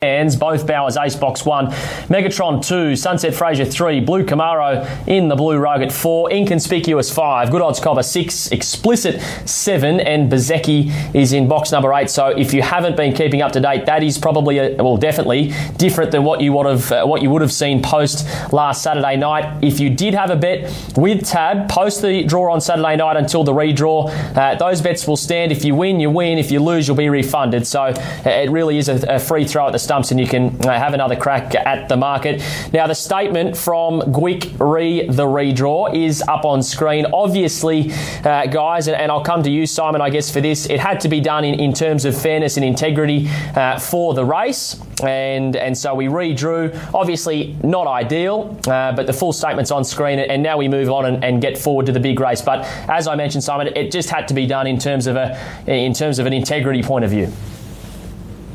Both Bowers Ace Box 1, Megatron 2, Sunset Fraser 3, Blue Camaro in the Blue Rogue at 4, Inconspicuous 5, Good Odds Cover 6, Explicit 7, and Bezecchi is in box number 8. So if you haven't been keeping up to date, that is probably definitely different than what you would have seen post last Saturday night. If you did have a bet with Tab post the draw on Saturday night until the redraw, those bets will stand. If you win, you win. If you lose, you'll be refunded. So it really is a free throw at the stumps, and you can have another crack at the market. Now, the statement from Gwick re the redraw is up on screen. Obviously, guys, and I'll come to you, Simon, I guess, for this, it had to be done in terms of fairness and integrity for the race. And so we redrew. Obviously, not ideal, but the full statement's on screen, and now we move on and get forward to the big race. But as I mentioned, Simon, it just had to be done in terms of an integrity point of view.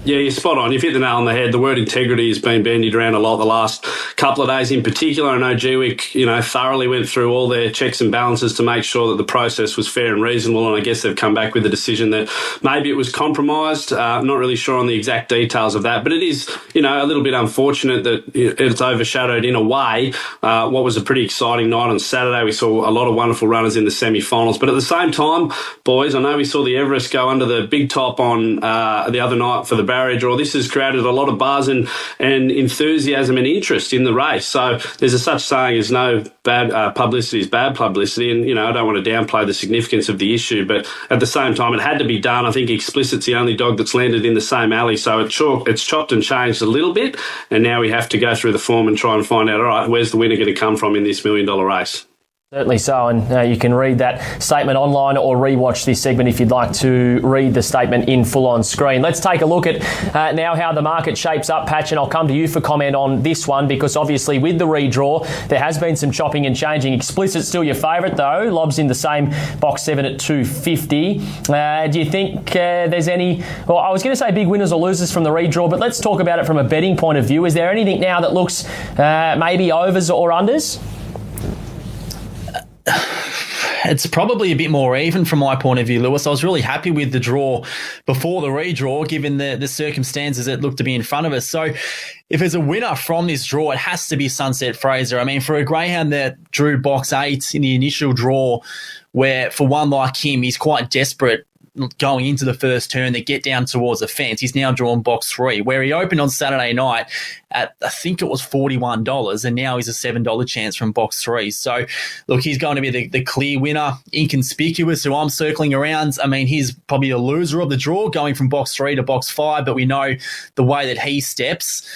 Yeah, you're spot on. You've hit the nail on the head. The word integrity has been bandied around a lot the last couple of days. In particular, I know GWIC, thoroughly went through all their checks and balances to make sure that the process was fair and reasonable, and I guess they've come back with the decision that maybe it was compromised. Not really sure on the exact details of that, but it is, a little bit unfortunate that it's overshadowed in a way what was a pretty exciting night on Saturday. We saw a lot of wonderful runners in the semi-finals, but at the same time, boys, I know we saw the Everest go under the big top on the other night for the barrier draw. This has created a lot of buzz and enthusiasm and interest in the race. So there's a such saying as no bad publicity is bad publicity, and I don't want to downplay the significance of the issue, but at the same time it had to be done. I think Explicit's the only dog that's landed in the same alley, so it's chopped and changed a little bit, and now we have to go through the form and try and find out, all right, where's the winner going to come from in this $1 million race? Certainly so, and you can read that statement online or rewatch this segment if you'd like to read the statement in full on screen. Let's take a look at now how the market shapes up, Patch, and I'll come to you for comment on this one, because obviously with the redraw there has been some chopping and changing. Explicit's still your favourite though, Lob's in the same box 7 at 250. Do you think there's any, well, I was going to say big winners or losers from the redraw, but let's talk about it from a betting point of view. Is there anything now that looks maybe overs or unders? It's probably a bit more even from my point of view, Lewis. I was really happy with the draw before the redraw, given the circumstances that looked to be in front of us. So if there's a winner from this draw, it has to be Sunset Fraser. I mean, for a greyhound that drew box 8 in the initial draw, where for one like him, he's quite desperate going into the first turn to get down towards the fence. He's now drawn box 3, where he opened on Saturday night at, I think it was $41, and now he's a $7 chance from box 3. So, look, he's going to be the clear winner. Inconspicuous, who I'm circling around, I mean, he's probably a loser of the draw, going from box 3 to box 5, but we know the way that he steps.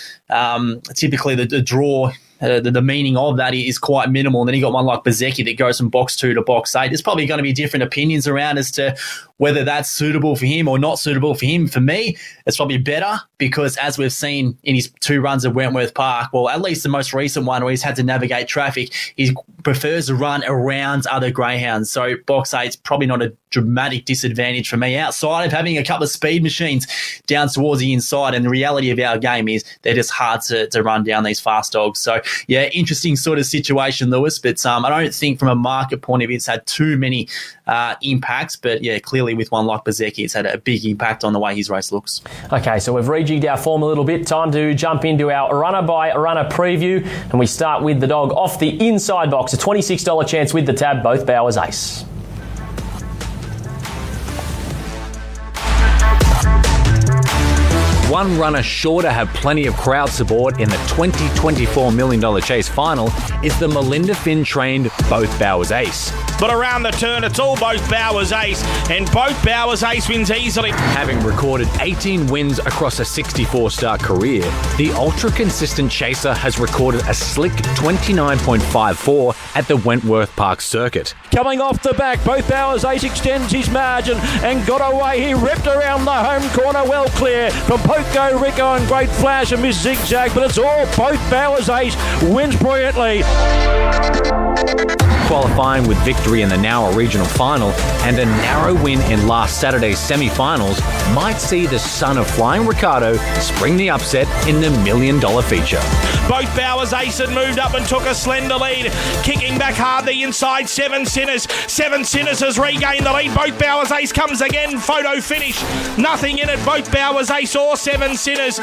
Typically, the draw, the meaning of that is quite minimal. And then you got one like Bezecchi that goes from box 2 to box 8. There's probably going to be different opinions around as to whether that's suitable for him or not suitable for him. For me, it's probably better, because as we've seen in his 2 runs at Wentworth Park, well, at least the most recent one where he's had to navigate traffic, he prefers to run around other greyhounds. So box 8's probably not a dramatic disadvantage for me, outside of having a couple of speed machines down towards the inside. And the reality of our game is they're just hard to run down these fast dogs. So, yeah, interesting sort of situation, Lewis. But I don't think from a market point of view it's had too many impacts. But, yeah, clearly with one like Bezecchi, it's had a big impact on the way his race looks. Okay, so we've rejigged our form a little bit. Time to jump into our runner-by-runner preview. And we start with the dog off the inside box. A $26 chance with the tab, both Bowers Ace. One runner sure to have plenty of crowd support in the $24 million Chase final is the Melinda Finn trained Both Bowers Ace. But around the turn, it's all Both Bowers Ace, and Both Bowers Ace wins easily. Having recorded 18 wins across a 64-start career, the ultra-consistent chaser has recorded a slick 29.54 at the Wentworth Park circuit. Coming off the back, Both Bowers Ace extends his margin and got away. He ripped around the home corner, well clear from Poco Rico and Great Flash and Miss Zigzag, but it's all Both Bowers Ace wins brilliantly. qualifying with victory in the Nowra Regional Final and a narrow win in last Saturday's semi-finals might see the son of Flying Ricardo spring the upset in the $1 million feature. Both Bowers Ace had moved up and took a slender lead. Kicking back hard the inside, Seven Sinners. Seven Sinners has regained the lead. Both Bowers Ace comes again. Photo finish. Nothing in it. Both Bowers Ace or Seven Sinners.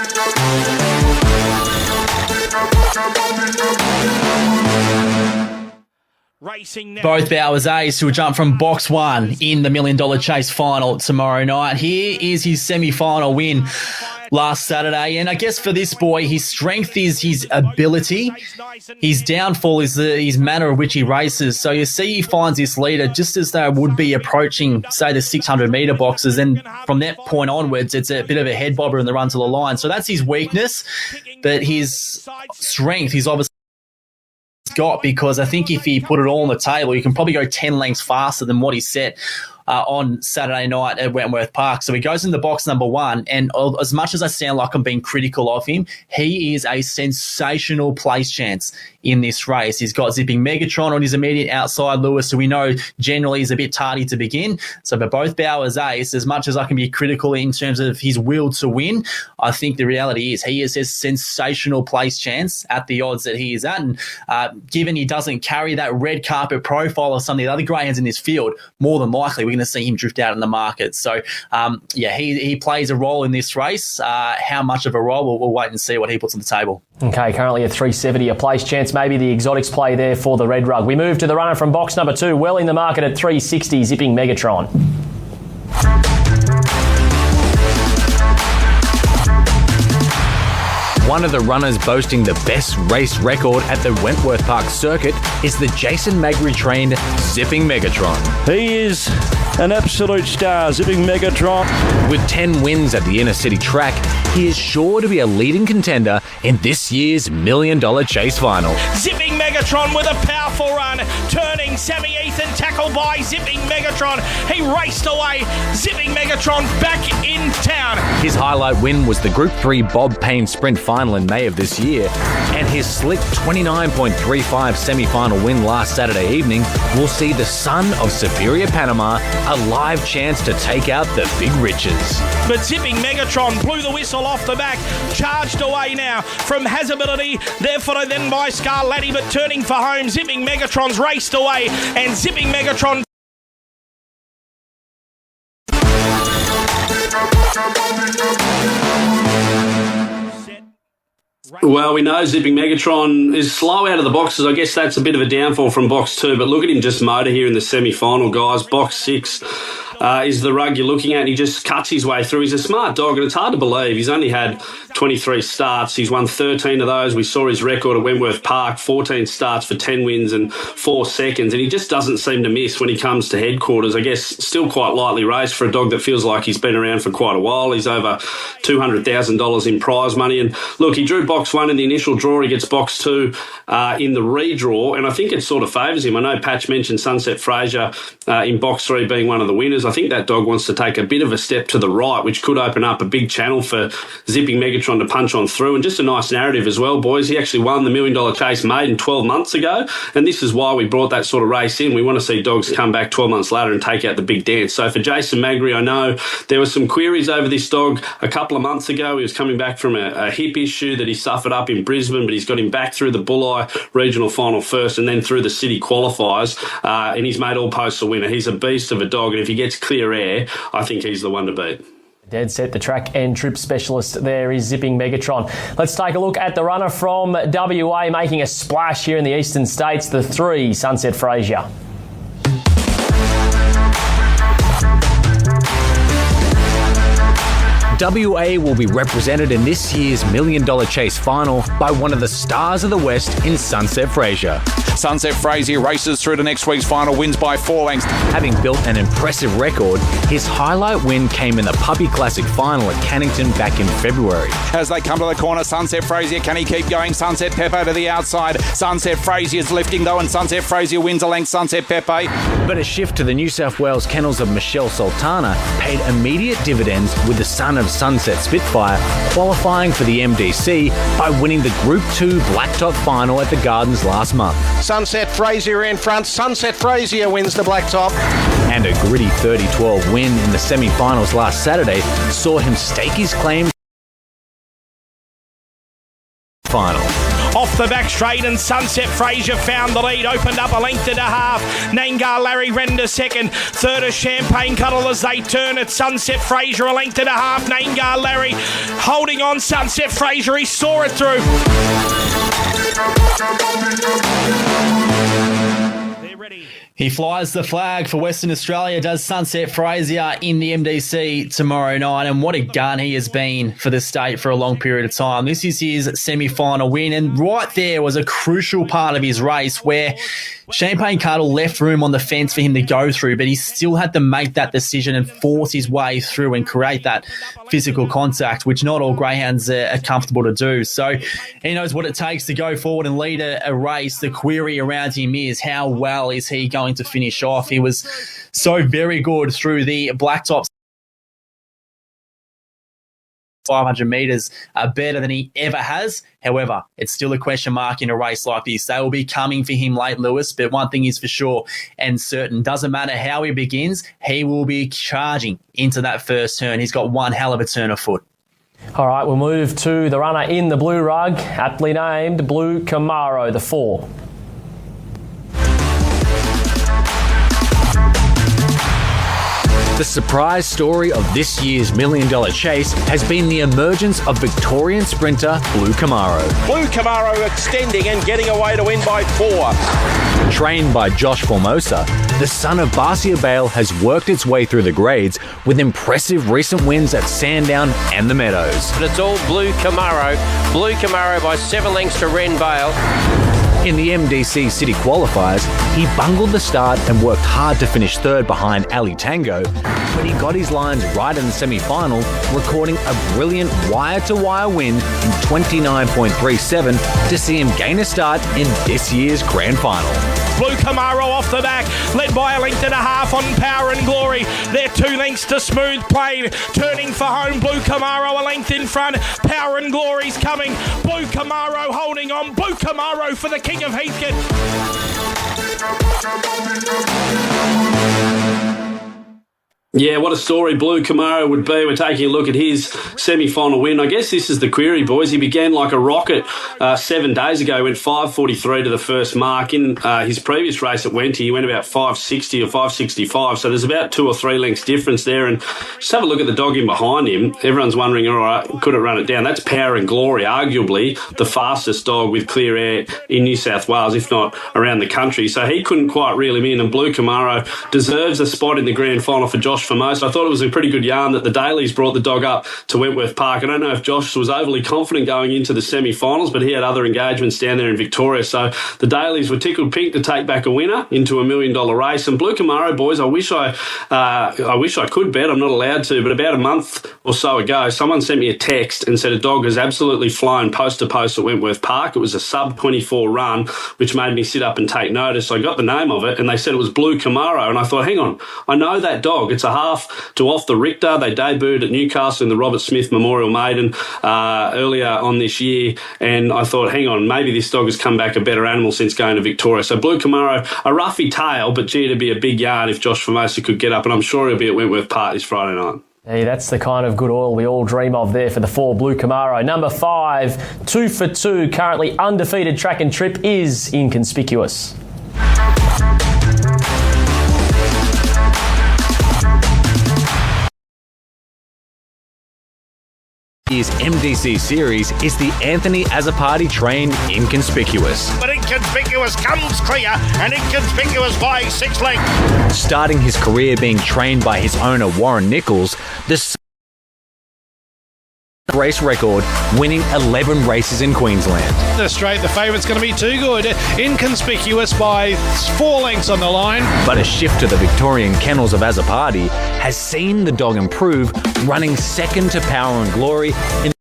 Racing now. Both Bowers Ace, who will jump from box 1 in the $1 million chase final tomorrow night. Here is his semi-final win last Saturday. And I guess for this boy, his strength is his ability. His downfall is his manner of which he races. So you see he finds this leader just as they would be approaching, say, the 600-metre boxes. And from that point onwards, it's a bit of a head bobber in the run to the line. So that's his weakness. But his strength, he's obviously got, because I think if he put it all on the table, you can probably go 10 lengths faster than what he set on Saturday night at Wentworth Park. So he goes into box number 1, and as much as I sound like I'm being critical of him, he is a sensational place chance in this race. He's got Zipping Megatron on his immediate outside, Lewis, who we know generally is a bit tardy to begin. So for both Bowers Ace, as much as I can be critical in terms of his will to win, I think the reality is he is a sensational place chance at the odds that he is at. And given he doesn't carry that red carpet profile of some of the other greyhounds in this field, more than likely we're going to see him drift out in the market. So, he plays a role in this race. How much of a role, we'll wait and see what he puts on the table. Okay, currently at 370, a place chance. Maybe the exotics play there for the Red Rug. We move to the runner from box number 2, well in the market at 360, Zipping Megatron. One of the runners boasting the best race record at the Wentworth Park circuit is the Jason Magri-trained Zipping Megatron. He is an absolute star, Zipping Megatron. With 10 wins at the inner city track, he is sure to be a leading contender in this year's $1 million chase final. Zipping Megatron with a powerful run, turning Sammy Ethan, tackled by Zipping Megatron. He raced away. Zipping Megatron back in town. His highlight win was the Group 3 Bob Payne Sprint Final in May of this year, and his slick 29.35 semi-final win last Saturday evening will see the son of Superior Panama a live chance to take out the big riches. But Zipping Megatron blew the whistle off the back, charged away now from Hazability, there followed then by Scarlatti, but turning for home, Zipping Megatron's raced away, and Zipping Megatron Well, we know Zipping Megatron is slow out of the boxes. I guess that's a bit of a downfall from box 2, but look at him just motor here in the semi-final, guys. Box 6 is the rug you're looking at, and he just cuts his way through. He's a smart dog, and it's hard to believe. He's only had 23 starts. He's won 13 of those. We saw his record at Wentworth Park, 14 starts for 10 wins and 4 seconds, and he just doesn't seem to miss when he comes to headquarters. I guess still quite lightly raced for a dog that feels like he's been around for quite a while. He's over $200,000 in prize money, and look, he drew box 1 in the initial draw. He gets box 2 in the redraw, and I think it sort of favours him. I know Patch mentioned Sunset Fraser in box 3 being one of the winners. I think that dog wants to take a bit of a step to the right, which could open up a big channel for Zipping Megatron to punch on through. And just a nice narrative as well, boys. He actually won the $1 million chase maiden 12 months ago, and this is why we brought that sort of race in. We want to see dogs come back 12 months later and take out the big dance. So for Jason Magri, I know there were some queries over this dog a couple of months ago. He was coming back from a hip issue that he suffered up in Brisbane, but he's got him back through the Bulli regional final first and then through the city qualifiers, and he's made all posts a winner. He's a beast of a dog, and if he gets clear air, I think he's the one to beat. Dead set, the track and trip specialist there is Zipping Megatron. Let's take a look at the runner from WA making a splash here in the eastern states, the 3, Sunset Fraser. WA will be represented in this year's $1 million chase final by one of the stars of the West in Sunset Fraser. Sunset Fraser races through to next week's final, wins by 4 lengths. Having built an impressive record, his highlight win came in the Puppy Classic final at Cannington back in February. As they come to the corner, Sunset Fraser, can he keep going? Sunset Pepe to the outside. Sunset Fraser is lifting though, and Sunset Fraser wins a length, Sunset Pepe. But a shift to the New South Wales kennels of Michelle Sultana paid immediate dividends with the son of Sunset Spitfire, qualifying for the MDC by winning the Group 2 Blacktop final at the Gardens last month. Sunset Frazier in front. Sunset Frazier wins the Blacktop. And a gritty 30-12 win in the semi-finals last Saturday saw him stake his claim final. Off the back straight and Sunset Frazier found the lead, opened up a length and a half. Nangar Larry Render second, third is Champagne Cuddle as they turn it. Sunset Frazier a length and a half. Nangar Larry holding on. Sunset Frazier, he saw it through. They're ready. He flies the flag for Western Australia, does Sunset Frazier in the MDC tomorrow night. And what a gun he has been for the state for a long period of time. This is his semi-final win. And right there was a crucial part of his race where Champagne Cuddle left room on the fence for him to go through, but he still had to make that decision and force his way through and create that physical contact, which not all greyhounds are comfortable to do. So he knows what it takes to go forward and lead a race. The query around him is how well is he going to finish off? He was so very good through the Blacktop 500 metres, better than he ever has. However, it's still a question mark in a race like this. They will be coming for him late, Lewis, but one thing is for sure and certain. Doesn't matter how he begins, he will be charging into that first turn. He's got one hell of a turn afoot. All right, we'll move to the runner in the blue rug, aptly named Blue Camaro, the 4. The surprise story of this year's $1 Million Chase has been the emergence of Victorian sprinter Blue Camaro. Blue Camaro extending and getting away to win by 4. Trained by Josh Formosa, the son of Barcia Bale has worked its way through the grades with impressive recent wins at Sandown and the Meadows. But it's all Blue Camaro. Blue Camaro by 7 lengths to Ren Bale. In the MDC City qualifiers, he bungled the start and worked hard to finish third behind Ali Tango, but he got his lines right in the semi-final, recording a brilliant wire-to-wire win in 29.37 to see him gain a start in this year's grand final. Blue Camaro off the back, led by a length and a half on Power and Glory. They're 2 lengths to Smooth Play, turning for home. Blue Camaro a length in front. Power and Glory's coming. Blue Camaro holding on. Blue Camaro for the King of Heathcote. Yeah, what a story Blue Camaro would be. We're taking a look at his semi-final win. I guess this is the query, boys. He began like a rocket 7 days ago. He went 5:43 to the first mark. In his previous race at Wenty, he went about 5:60 or 5:65. So there's about 2 or 3 lengths difference there. And just have a look at the dog in behind him. Everyone's wondering, all right, could it run it down? That's Power and Glory, arguably the fastest dog with clear air in New South Wales, if not around the country. So he couldn't quite reel him in. And Blue Camaro deserves a spot in the grand final for Josh Formosa. I thought it was a pretty good yarn that the Dailies brought the dog up to Wentworth Park. I don't know if Josh was overly confident going into the semi-finals, but he had other engagements down there in Victoria. So the Dailies were tickled pink to take back a winner into a $1 million race. And Blue Camaro, boys, I wish I could bet. I'm not allowed to, but about a month or so ago, someone sent me a text and said a dog has absolutely flown post to post at Wentworth Park. It was a sub-24 run, which made me sit up and take notice. So I got the name of it, and they said it was Blue Camaro. And I thought, hang on, I know that dog. It's a half to Off the Richter. They debuted at Newcastle in the Robert Smith Memorial Maiden earlier on this year, and I thought, hang on, maybe this dog has come back a better animal since going to Victoria. So Blue Camaro, a roughy tail, but gee, it'd be a big yard if Josh Formosa could get up, and I'm sure he'll be at Wentworth Park this Friday night. Hey, that's the kind of good oil we all dream of there for the 4 Blue Camaro. Number 5, 2 for 2, currently undefeated Track and Trip, is Inconspicuous. His MDC series is the Anthony Azzopardi trained Inconspicuous. But Inconspicuous comes clear, and Inconspicuous by 6 lengths. Starting his career being trained by his owner Warren Nichols, the race record, winning 11 races in Queensland. The straight, the favourite's going to be too good. Inconspicuous by 4 lengths on the line. But a shift to the Victorian kennels of Azzopardi has seen the dog improve, running second to Power and Glory in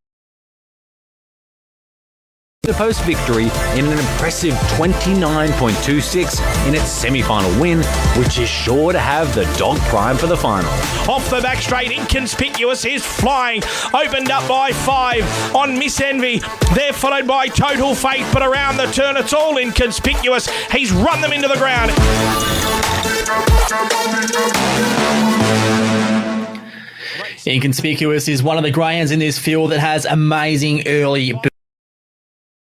post victory in an impressive 29.26 in its semi-final win, which is sure to have the dog prime for the final. Off the back straight, Inconspicuous is flying. Opened up by 5 on Miss Envy. They're followed by Total Fate, but around the turn it's all Inconspicuous. He's run them into the ground. Inconspicuous is one of the greyhounds in this field that has amazing early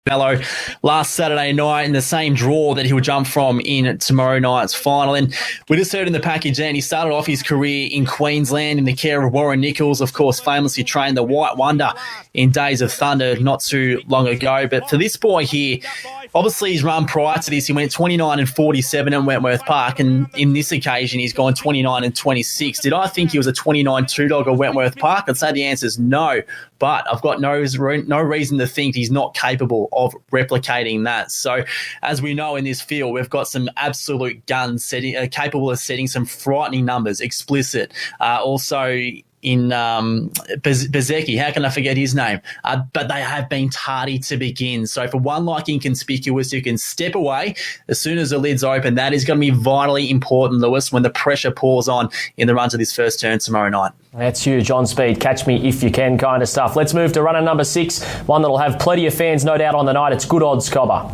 Mellow last Saturday night in the same draw that he'll jump from in tomorrow night's final. And we just heard in the package, and he started off his career in Queensland in the care of Warren Nichols, of course, famously trained the White Wonder in Days of Thunder not too long ago. But for this boy here, obviously his run prior to this, he went 29 and 47 at Wentworth Park, and in this occasion he's gone 29 and 26. Did I think he was a 29-2 dog at Wentworth Park? I'd say the answer is no, but I've got no reason to think he's not capable of replicating that. So as we know in this field, we've got some absolute guns capable of setting some frightening numbers. Explicit, also in Bezecchi, how can I forget his name? But they have been tardy to begin. So for one like Inconspicuous, you can step away as soon as the lid's open. That is going to be vitally important, Lewis, when the pressure pours on in the run to this first turn tomorrow night. That's huge on speed. Catch me if you can kind of stuff. Let's move to runner number 6, one that'll have plenty of fans no doubt on the night. It's Good Odds Cobber.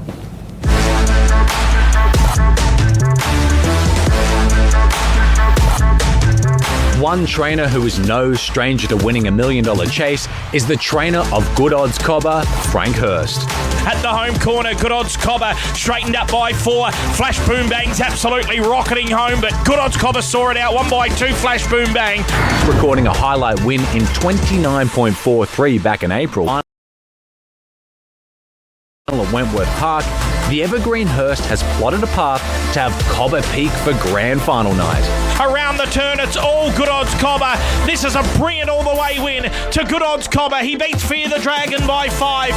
One trainer who is no stranger to winning $1 million chase is the trainer of Good Odds Cobber, Frank Hurst. At the home corner, Good Odds Cobber straightened up by 4. Flash Boom Bang's absolutely rocketing home, but Good Odds Cobber saw it out 1 by 2. Flash Boom Bang recording a highlight win in 29.43 back in April. At Wentworth Park, the Evergreen Hurst has plotted a path to have Cobber peak for grand final night. Around the turn, it's all Good Odds Cobber. This is a brilliant all-the-way win to Good Odds Cobber. He beats Fear the Dragon by 5.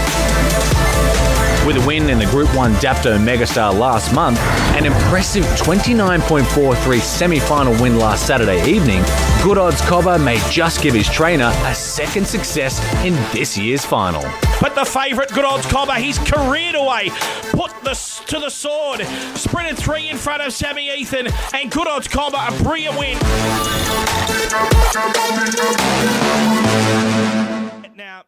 With a win in the Group 1 Dapto Megastar last month, an impressive 29.43 semi-final win last Saturday evening, Good Odds Cobber may just give his trainer a second success in this year's final. But the favourite, Good Odds Cobber, he's careered away, put this to the sword, sprinted 3 in front of Sammy Ethan, and Good Odds Cobber, a brilliant win. Now,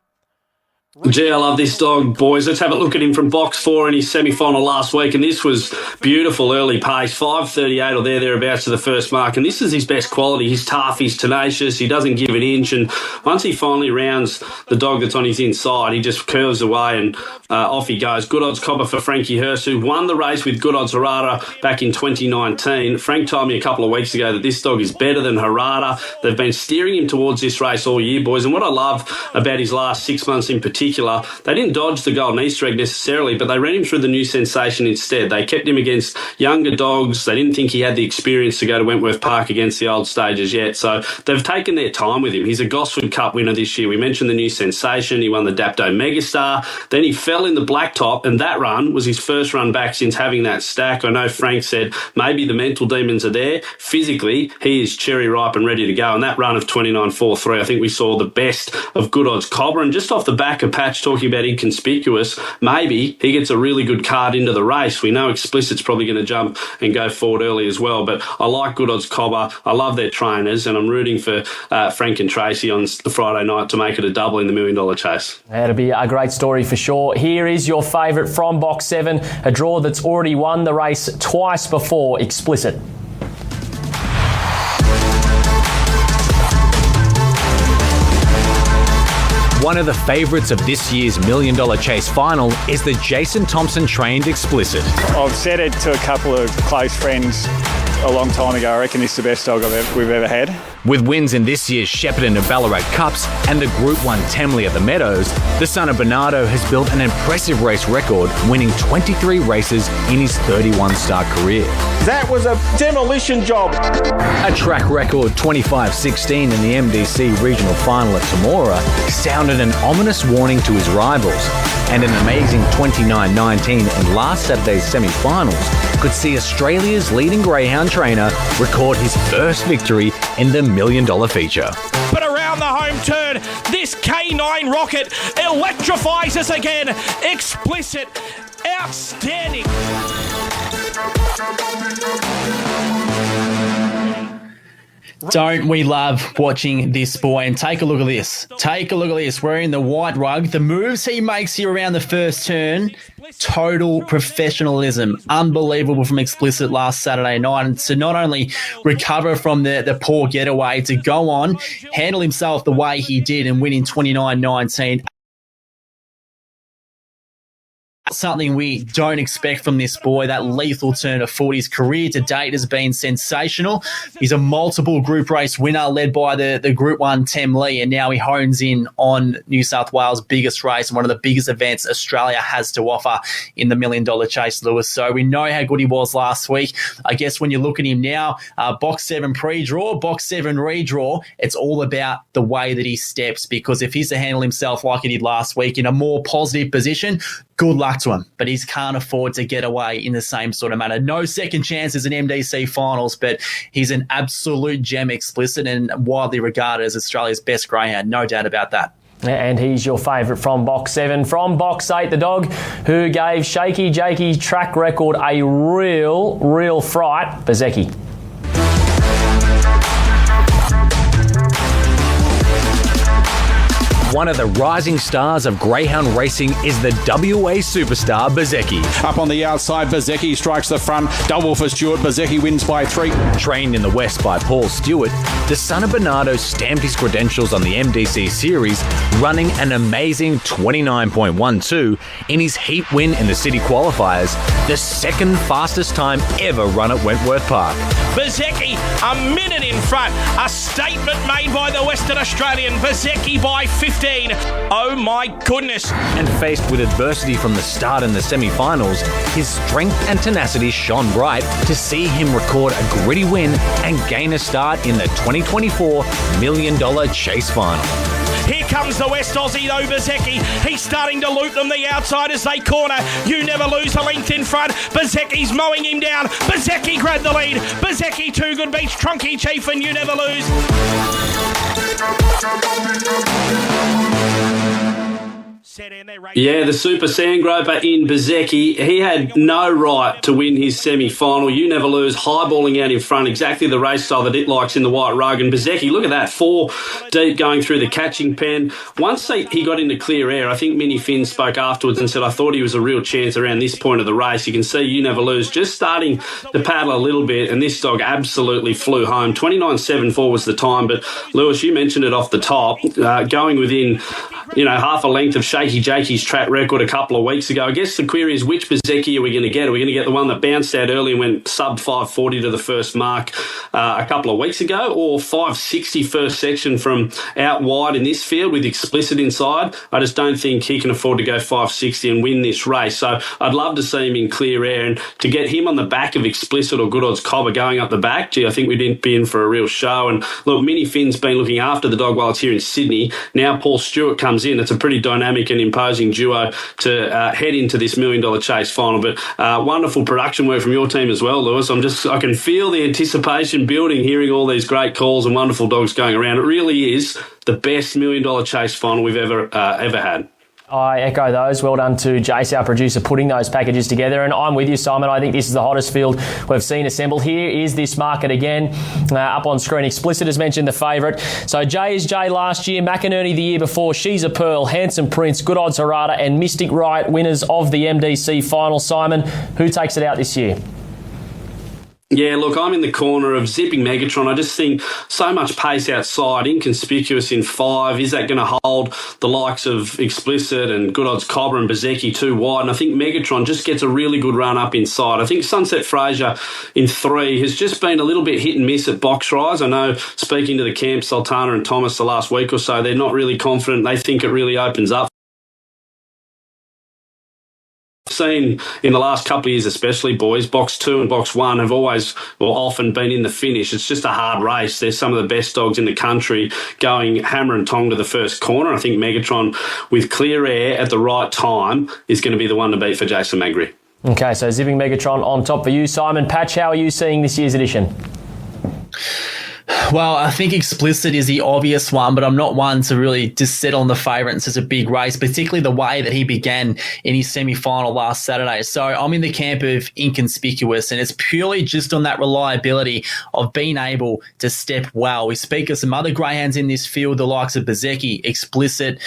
Gee, I love this dog, boys. Let's have a look at him from box 4 in his semi-final last week, and this was beautiful early pace, 5.38 or thereabouts to the first mark, and this is his best quality. He's tough, he's tenacious, he doesn't give an inch, and once he finally rounds the dog that's on his inside, he just curves away and off he goes. Good Odds Cobber for Frankie Hurst, who won the race with Good Odds Harada back in 2019. Frank told me a couple of weeks ago that this dog is better than Harada. They've been steering him towards this race all year, boys, and what I love about his last 6 months in particular, they didn't dodge the Golden Easter egg necessarily, but they ran him through the New Sensation instead. They kept him against younger dogs. They didn't think he had the experience to go to Wentworth Park against the old stages yet, so they've taken their time with him. He's a Gosford Cup winner this year. We mentioned the New Sensation. He won the Dapto Megastar. Then he fell in the Blacktop, and that run was his first run back since having that stack. I know Frank said maybe the mental demons are there. Physically, he is cherry ripe and ready to go, and that run of 29.43, I think we saw the best of Good Odds Cobber. And just off the back of Patch talking about Inconspicuous, maybe he gets a really good card into the race. We know Explicit's probably going to jump and go forward early as well, but I like Good Odds Cobber. I love their trainers, and I'm rooting for Frank and Tracy on the Friday night to make it a double in the $1 million chase. That'll be a great story for sure. Here is your favourite from box 7, a draw that's already won the race twice before, Explicit. One of the favourites of this year's $1 million chase final is the Jason Thompson trained Explicit. I've said it to a couple of close friends a long time ago. I reckon this is the best dog we've ever had. With wins in this year's Shepparton and Ballarat Cups and the Group 1 Temley at the Meadows, the son of Bernardo has built an impressive race record, winning 23 races in his 31-start career. That was a demolition job. A track record 25-16 in the MDC Regional Final at Temora sounded an ominous warning to his rivals, and an amazing 29-19 in last Saturday's semi-finals could see Australia's leading greyhound trainer record his first victory in the $1 million feature. But around the home home turn. This K9 rocket electrifies us again. Explicit. Outstanding. Don't we love watching this boy? And take a look at this. Take a look at this. Wearing the white rug. The moves he makes here around the first turn, total professionalism. Unbelievable from Explicit last Saturday night. And to not only recover from the poor getaway, to go on, handle himself the way he did and win in 29-19. Something we don't expect from this boy. That lethal turn of foot. His career to date has been sensational. He's a multiple group race winner led by the Group 1 Tem Lee, and now he hones in on New South Wales' biggest race and one of the biggest events Australia has to offer in the $1 Million Chase, Lewis. So we know how good he was last week. I guess when you look at him now, box 7 pre-draw, box 7 redraw, it's all about the way that he steps, because if he's to handle himself like he did last week in a more positive position, good luck to him, but he can't afford to get away in the same sort of manner. No second chances in MDC finals, but he's an absolute gem, Explicit, and widely regarded as Australia's best greyhound, no doubt about that. And he's your favourite from box 7. From box 8, the dog who gave Shaky Jakey's track record a real fright, Bezeki. One of the rising stars of greyhound racing is the WA superstar Bezeki. Up on the outside, Bezeki strikes the front. Double for Stewart. Bezeki wins by 3. Trained in the West by Paul Stewart, the son of Bernardo stamped his credentials on the MDC series, running an amazing 29.12 in his heat win in the city qualifiers, the second fastest time ever run at Wentworth Park. Bezeki, a minute in front. A statement made by the Western Australian. Bezeki by 15. Oh my goodness. And faced with adversity from the start in the semi-finals, his strength and tenacity shone bright to see him record a gritty win and gain a start in the 2024 $1 Million Chase Final. Here comes the West Aussie though, Bezeki. He's starting to loop them the outside as they corner. You Never Lose a length in front. Bezeki's mowing him down. Bezeki grabbed the lead. Bezeki, Too Good beats Trunky Chief and You Never Lose. Yeah, the Super Sandgroper in Bezeki. He had no right to win his semi-final. You Never Lose, highballing out in front, exactly the race style that it likes in the white rug. And Bezeki, look at that, 4 deep going through the catching pen. Once he got into clear air, I think Minnie Finn spoke afterwards and said, I thought he was a real chance around this point of the race. You can see You Never Lose just starting to paddle a little bit, and this dog absolutely flew home. 29.74 was the time, but Lewis, you mentioned it off the top, going within half a length of Shaky Jakey's track record a couple of weeks ago. I guess the query is, which Bezeki are we going to get? Are we going to get the one that bounced out early and went sub 540 to the first mark a couple of weeks ago, or 560 first section from out wide in this field with Explicit inside? I just don't think he can afford to go 560 and win this race. So I'd love to see him in clear air, and to get him on the back of Explicit or Good Odds Cobber going up the back, I think we'd be in for a real show. And look, Minnie Finn's been looking after the dog while it's here in Sydney. Now Paul Stewart comes in. It's a pretty dynamic and imposing duo to head into this $1 Million Chase final. But wonderful production work from your team as well, Lewis. I can feel the anticipation building, hearing all these great calls and wonderful dogs going around. It really is the best $1 Million Chase final we've ever had. I echo those. Well done to Jace, our producer, putting those packages together. And I'm with you, Simon. I think this is the hottest field we've seen assembled. Here is this market again. Up on screen, Explicit has mentioned the favourite. So J is J last year, McInerney the year before, She's a Pearl, Handsome Prince, Good Odds Harada and Mystic Riot, winners of the MDC final. Simon, who takes it out this year? Yeah, look, I'm in the corner of Zipping Megatron. I just think so much pace outside, inconspicuous in 5. Is that going to hold the likes of Explicit and Good Odds Cobber and Bezeki too wide? And I think Megatron just gets a really good run up inside. I think Sunset Fraser in 3 has just been a little bit hit and miss at box rise. I know, speaking to the camp, Sultana and Thomas the last week or so, they're not really confident. They think it really opens up. Seen in the last couple of years, especially, boys, box 2 and box 1 have often been in the finish. It's just a hard race. There's some of the best dogs in the country going hammer and tong to the first corner. I think Megatron, with clear air at the right time, is going to be the one to beat for Jason Magri. Okay, so Zipping Megatron on top for you. Simon Patch, how are you seeing this year's edition? Well, I think Explicit is the obvious one, but I'm not one to really just settle on the favourites as a big race, particularly the way that he began in his semi-final last Saturday. So I'm in the camp of Inconspicuous, and it's purely just on that reliability of being able to step well. We speak of some other greyhounds in this field, the likes of Bezecchi, Explicit,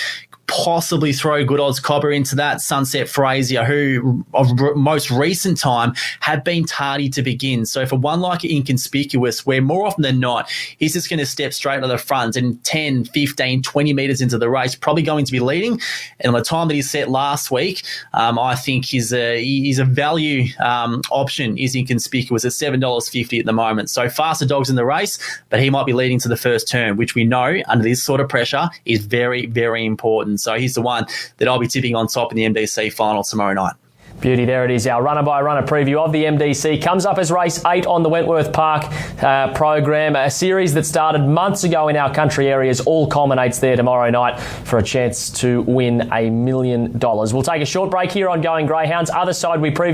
possibly throw Good Odds Copper into that, Sunset Frazier, who of most recent time have been tardy to begin. So for one like Inconspicuous, where more often than not, he's just going to step straight to the front and 10, 15, 20 metres into the race, probably going to be leading. And on the time that he set last week, I think he's a value option is Inconspicuous at $7.50 at the moment. So faster dogs in the race, but he might be leading to the first turn, which we know under this sort of pressure is very, very important. So he's the one that I'll be tipping on top in the MDC final tomorrow night. Beauty, there it is. Our runner-by-runner preview of the MDC comes up as race 8 on the Wentworth Park program, a series that started months ago in our country areas, all culminates there tomorrow night for a chance to win $1 million. We'll take a short break here on Going Greyhounds. Other side, we preview